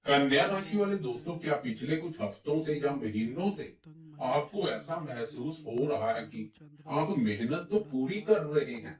कन्या राशि वाले दोस्तों, क्या पिछले कुछ हफ्तों से या महीनों से आपको ऐसा महसूस हो रहा है कि आप मेहनत तो पूरी कर रहे हैं,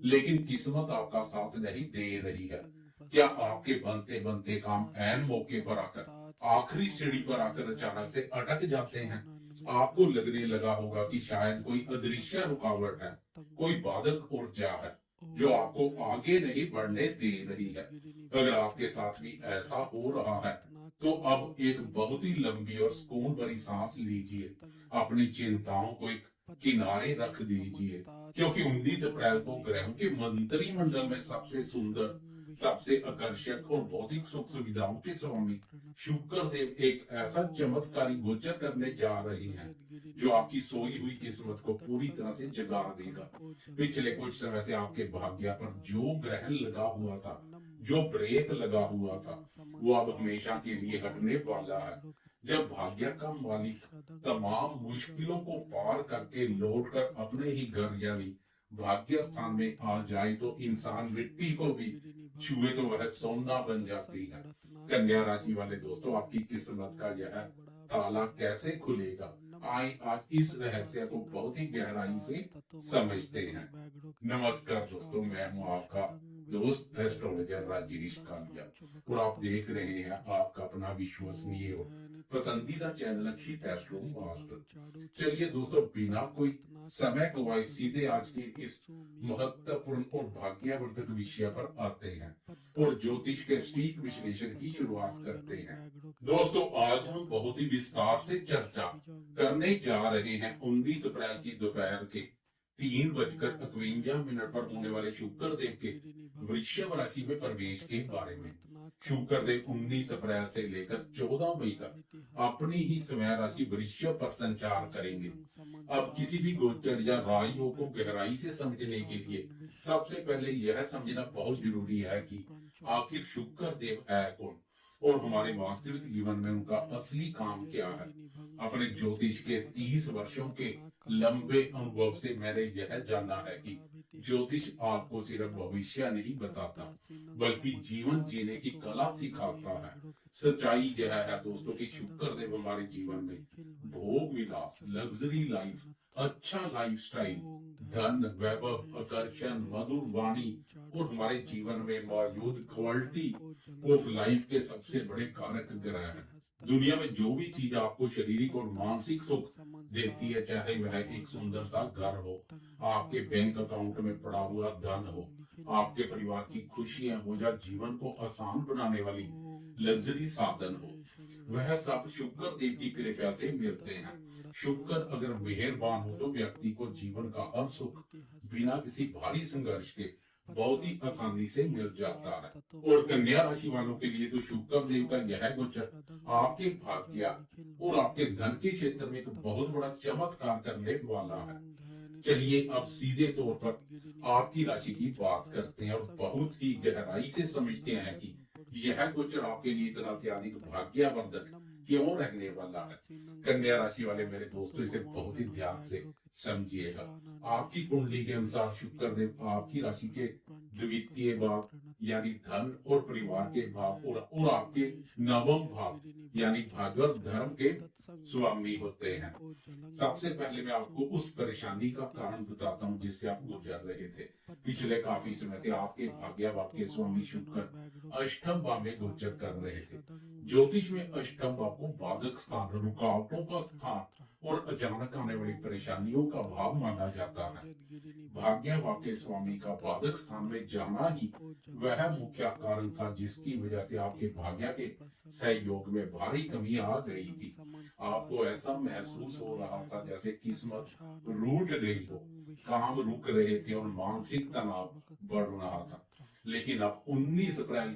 लेकिन किस्मत आपका साथ नहीं दे रही है? क्या आपके बनते बनते काम ऐन मौके पर आकर, आखिरी सीढ़ी पर आकर अचानक से अटक जाते हैं? आपको लगने लगा होगा कि शायद कोई अदृश्य रुकावट है, कोई बाधक ऊर्जा है जो आपको आगे नहीं बढ़ने दे रही है। अगर आपके साथ भी ऐसा हो रहा है, तो अब एक बहुत ही लंबी और सुकून भरी सांस लीजिए। अपनी चिंताओं को एक किनारे रख दीजिए, क्योंकि 19 अप्रैल को ग्रहों के मंत्रिमंडल में सबसे सुंदर, सबसे आकर्षक और भौतिक सुख सुविधाओं के स्वामी शुक्र देव एक ऐसा चमत्कारी गोचर करने जा रहे हैं जो आपकी सोई हुई किस्मत को पूरी तरह से जगा देगा। पिछले कुछ समय से आपके भाग्य पर जो ग्रहण लगा हुआ था, जो ब्रेक लगा हुआ था, वो अब हमेशा के लिए हटने वाला है। जब भाग्य का मालिक तमाम मुश्किलों को पार करके लौटकर अपने ही घर यानी भाग्य स्थान में आ जाए, तो इंसान मिट्टी को भी छुए तो वह सोना बन जाती है। कन्या राशि वाले दोस्तों, आपकी किस्मत का यह ताला कैसे खुलेगा? आए आज इस रहस्य को बहुत ही गहराई से समझते हैं। नमस्कार दोस्तों, मैं हूं आपका दोस्त एस्ट्रोलॉजर राजेश कालिया, और आप देख रहे हैं आपका अपना विश्वसनीय और पसंदीदा चैनल अक्षित एस्ट्रो मास्टर। चलिए दोस्तों, बिना कोई समय गवाए सीधे आज के इस महत्वपूर्ण और भाग्यवर्धक विषय पर आते हैं और ज्योतिष के सटीक विश्लेषण की शुरुआत करते हैं। दोस्तों, आज हम बहुत ही विस्तार से चर्चा करने जा रहे हैं 19 अप्रैल की दोपहर के 3:51 पर होने वाले शुक्र देव के वृषभ राशि में प्रवेश के बारे में। शुक्र देव 19 अप्रैल से लेकर 14 मई तक अपनी ही समय राशि वृषभ पर संचार करेंगे। अब किसी भी गोचर या राशियों को गहराई से समझने के लिए सबसे पहले यह समझना बहुत जरूरी है कि आखिर शुक्र देव है कौन और हमारे वास्तविक जीवन में उनका असली काम क्या है। अपने ज्योतिष के 30 वर्षों के लंबे अनुभव से मैंने यह जाना है कि ज्योतिष आपको सिर्फ भविष्य नहीं बताता, बल्कि जीवन जीने की कला सिखाता है। सच्चाई यह है दोस्तों कि शुक्र देव हमारे जीवन में भोग विलास, लग्जरी लाइफ, अच्छा लाइफस्टाइल, धन, वैभव, आकर्षण, मधुर वाणी और हमारे जीवन में मौजूद क्वालिटी ऑफ लाइफ के सबसे बड़े कारक ग्रह हैं। दुनिया में जो भी चीज आपको शारीरिक और मानसिक सुख देती है, चाहे वह एक सुंदर सा घर हो, आपके बैंक अकाउंट में पड़ा हुआ धन हो, आपके परिवार की खुशियां हो, या जीवन को आसान बनाने वाली लग्जरी साधन हो, वह सब शुक्र देव की कृपा से मिलते हैं। शुक्र अगर मेहरबान हो तो व्यक्ति को जीवन का हर सुख बिना किसी भारी संघर्ष के बहुत ही आसानी से मिल जाता है। और कन्या राशि वालों के लिए तो शुक्र देव का यह गोचर आपके भाग्य और आपके धन के क्षेत्र में एक बहुत बड़ा चमत्कार करने वाला है। चलिए अब सीधे तौर पर आपकी राशि की बात करते हैं और बहुत ही गहराई से समझते हैं कि यह गोचर आपके लिए इतना अत्यधिक भाग्यवर्धक क्यों रहने वाला है। कन्या राशि वाले मेरे दोस्तों, इसे बहुत ही ध्यान से समझिएगा। आपकी कुंडली के अनुसार शुक्र देव आपकी राशि के द्वितीय भाव यानी धन और परिवार के भाव और आपके नवम भाव यानी भाग्य और धर्म के स्वामी होते हैं। सबसे पहले मैं आपको उस परेशानी का कारण बताता हूँ जिससे आप गुजर रहे थे। पिछले काफी समय से आपके भाग्य भाव के स्वामी शुक्र अष्टम भाव में गोचर कर रहे थे। ज्योतिष में अष्टम भाव को बाधक स्थान, रुकावटों का स्थान और अचानक आने वाली परेशानियों का भाव माना जाता है। भाग्य भाव के स्वामी का बाधक स्थान में जाना ही वह मुख्य कारण था जिसकी वजह से आपके भाग्य के सहयोग में भारी कमी आ गई थी। आपको ऐसा महसूस हो रहा था जैसे किस्मत रूठ गई हो, काम रुक रहे थे और मानसिक तनाव बढ़ रहा था। लेकिन अब 19 अप्रैल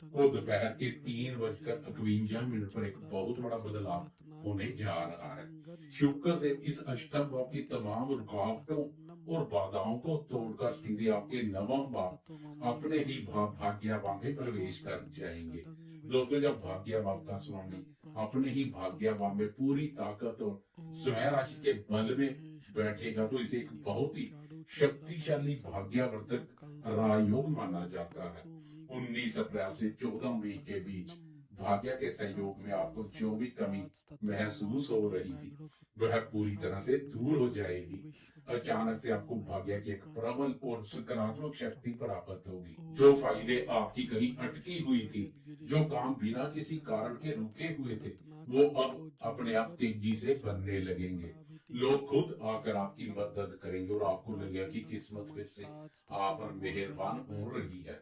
को दोपहर के 3:51 पर एक बहुत बड़ा बदलाव होने जा रहा है। शुक्र देव इस अष्टम भाव की तमाम रुकावटों और बाधाओं को तोड़कर सीधे आपके नवम भाव अपने ही भाग्य भाव में प्रवेश कर जाएंगे। दोस्तों, जब भाग्य भाव का स्वामी अपने ही भाग्य भाव में पूरी ताकत और स्वयं राशि के बल में बैठेगा, तो इसे एक बहुत ही शक्तिशाली भाग्यवर्धक राजयोग माना जाता है। 19 अप्रैल से 14 मई के बीच भाग्य के सहयोग में आपको जो भी कमी महसूस हो रही थी वह पूरी तरह से दूर हो जाएगी। अचानक से आपको भाग्य की एक प्रबल और सकारात्मक शक्ति प्राप्त होगी। जो फाइलें आपकी कहीं अटकी हुई थी, जो काम बिना किसी कारण के रुके हुए थे, वो अब अपने आप तेजी से बनने लगेंगे। लोग खुद आकर आपकी मदद करेंगे और आपको लगेगा कि किस्मत फिर से आप पर मेहरबान हो रही है।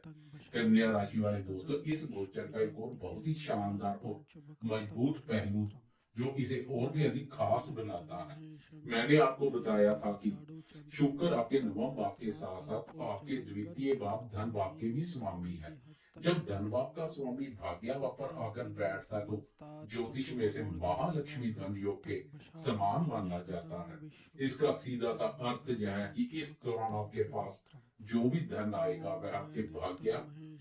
कन्या राशि वाले दोस्तों, इस गोचर का एक और बहुत ही शानदार और मजबूत पहलू जो इसे और भी अधिक खास बनाता है, मैंने आपको बताया था कि शुक्र आपके नवम भाव के साथ साथ आपके द्वितीय भाव धन भाव के भी स्वामी है। जब धन भाव का स्वामी भाग्य भाव पर आकर बैठता है तो ज्योतिष में से महालक्ष्मी धन योग के समान माना जाता है। इसका सीधा सा अर्थ यह है कि इस दौरान आपके पास जो भी धन आएगा वह आपके भाग्य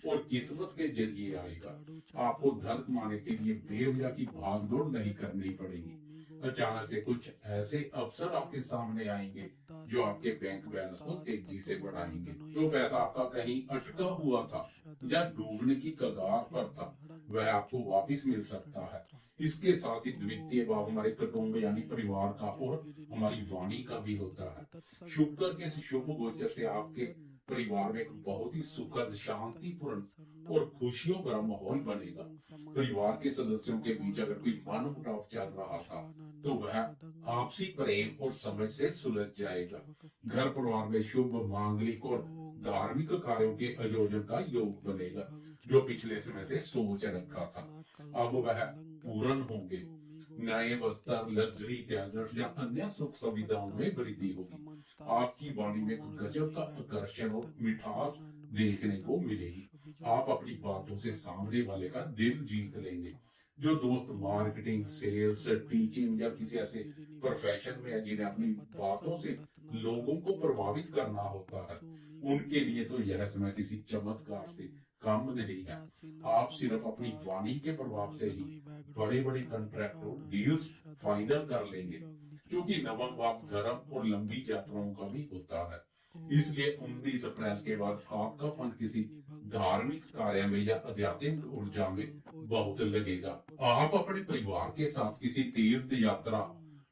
और किस्मत के जरिए आएगा। आपको धन कमाने के लिए बेवजह की भागदौड़ नहीं करनी पड़ेगी। अचानक से कुछ ऐसे अवसर आपके सामने आएंगे जो आपके बैंक बैलेंस को तेजी से बढ़ाएंगे। जो पैसा आपका कहीं अटका हुआ था या डूबने की कगार पर था, वह आपको वापस मिल सकता है। इसके साथ ही द्वितीय भाव हमारे कुटुंब यानी परिवार का और हमारी वाणी का भी होता है। शुक्र के इस शुभ गोचर से आपके परिवार में एक बहुत ही सुखद, शांतिपूर्ण और खुशियों भरा माहौल बनेगा। परिवार के सदस्यों के बीच अगर कोई मनमुटाव चल रहा था तो वह आपसी प्रेम और समझ से सुलझ जाएगा। घर परिवार में शुभ, मांगलिक और धार्मिक कार्यों के आयोजन का योग बनेगा। जो पिछले समय से सोच रखा था अब वह पूर्ण होंगे। नए वस्त्र, लग्जरी गैजेट या अन्य सुख सुविधाओं में वृद्धि होगी। आपकी वाणी में गजब का आकर्षण और मिठास देखने को मिलेगी। आप अपनी बातों से सामने वाले का दिल जीत लेंगे। जो दोस्त मार्केटिंग, सेल्स, टीचिंग या किसी ऐसे प्रोफेशन में है जिन्हें अपनी बातों से लोगों को प्रभावित करना होता है, उनके लिए तो यह समय किसी चमत्कार से कम नहीं है। आप सिर्फ अपनी वाणी के प्रभाव से ही बड़े बड़े कंट्रैक्ट और डील्स फाइनल कर लेंगे, क्योंकि नवम भाव धर्म और लंबी यात्राओं का भी होता है। इसलिए 19 अप्रैल के बाद आपका मन किसी धार्मिक कार्य में या आध्यात्मिक ऊर्जा में बहुत लगेगा। आप अपने परिवार के साथ किसी तीर्थ यात्रा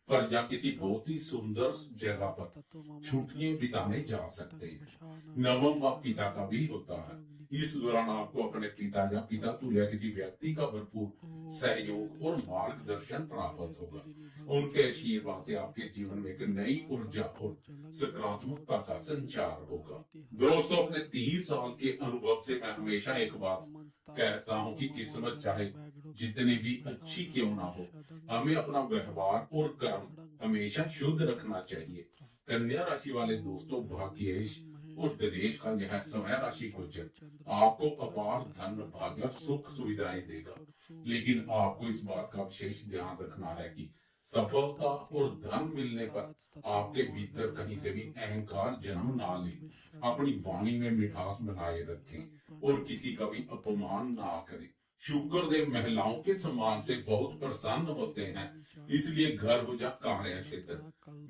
पर या किसी बहुत ही सुंदर जगह पर छुट्टियां बिताने जा सकते हैं। नवम भाव पिता का भी होता है। इस दौरान आपको अपने पिता या पिता तुल्य किसी व्यक्ति का भरपूर सहयोग और मार्गदर्शन प्राप्त होगा। उनके आशीर्वाद से आपके जीवन में एक नई ऊर्जा और सकारात्मकता का संचार होगा। दोस्तों, अपने 30 साल के अनुभव से मैं हमेशा एक बात कहता हूँ कि किस्मत चाहे जितनी भी अच्छी क्यों ना हो, हमें अपना व्यवहार और कर्म हमेशा शुद्ध रखना चाहिए। कन्या राशि वाले दोस्तों, भाग्येश और दिनेश का यह समय राशि गोचर आपको अपार धन, भाग्य, सुख सुविधाएं देगा। लेकिन आपको इस बात का विशेष ध्यान रखना है कि सफलता और धन मिलने पर आपके भीतर कहीं से भी अहंकार जन्म ना ले। अपनी वाणी में मिठास बनाए रखें और किसी का भी अपमान ना करें। शुक्र देव महिलाओं के सम्मान से बहुत प्रसन्न होते हैं, इसलिए घर हो या कार्य क्षेत्र,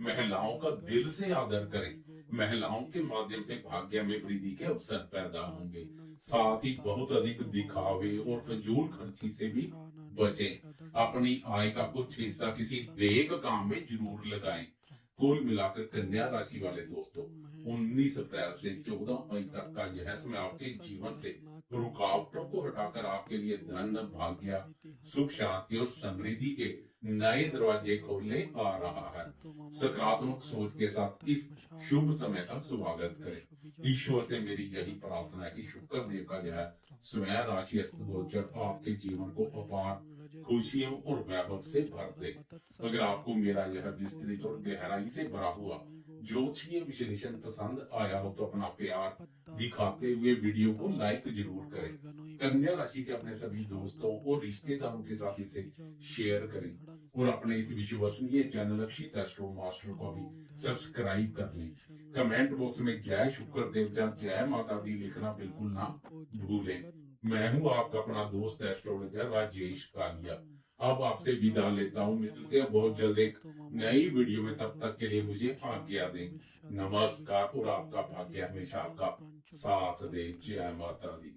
महिलाओं का दिल से आदर करें। महिलाओं के माध्यम से भाग्य में वृद्धि के अवसर पैदा होंगे। साथ ही बहुत अधिक दिखावे और फजूल खर्ची से भी बचें। अपनी आय का कुछ हिस्सा किसी नेक काम में जरूर लगाएं। कुल मिलाकर कन्या राशि वाले दोस्तों, 19 अप्रैल से 14 मई तक का यह समय आपके जीवन से रुकावटों को हटाकर आपके लिए धन, भाग्य, सुख, शांति और समृद्धि के नए दरवाजे खोलने आ रहा है। सकारात्मक सोच के साथ इस शुभ समय का स्वागत करें। ईश्वर से मेरी यही प्रार्थना है कि शुक्र देव का यह स्वयं राशि गोचर आपके जीवन को अपार खुशियों और वैभव से भर दे। अगर आपको मेरा यह विस्तृत और गहराई से भरा हुआ ज्योतिषीय विश्लेषण पसंद आया हो तो अपना प्यार दिखाते हुए वीडियो को लाइक जरूर करें। कन्या राशि के अपने सभी दोस्तों और रिश्तेदारों के साथ इसे शेयर करें और अपने इस विश्वसनीय चैनल अक्षित एस्ट्रो मास्टर को भी सब्सक्राइब कर लें। कमेंट बॉक्स में जय शुक्र देव या जय माता दी लिखना बिल्कुल ना भूलें। मैं हूं आपका अपना दोस्त एस्ट्रोलॉजर राजेश कालिया। अब आपसे विदा लेता हूं। मिलते हैं बहुत जल्द एक नई वीडियो में। तब तक के लिए मुझे आज्ञा दें। नमस्कार और आपका भाग्य हमेशा आपका साथ दे। जय माता दी।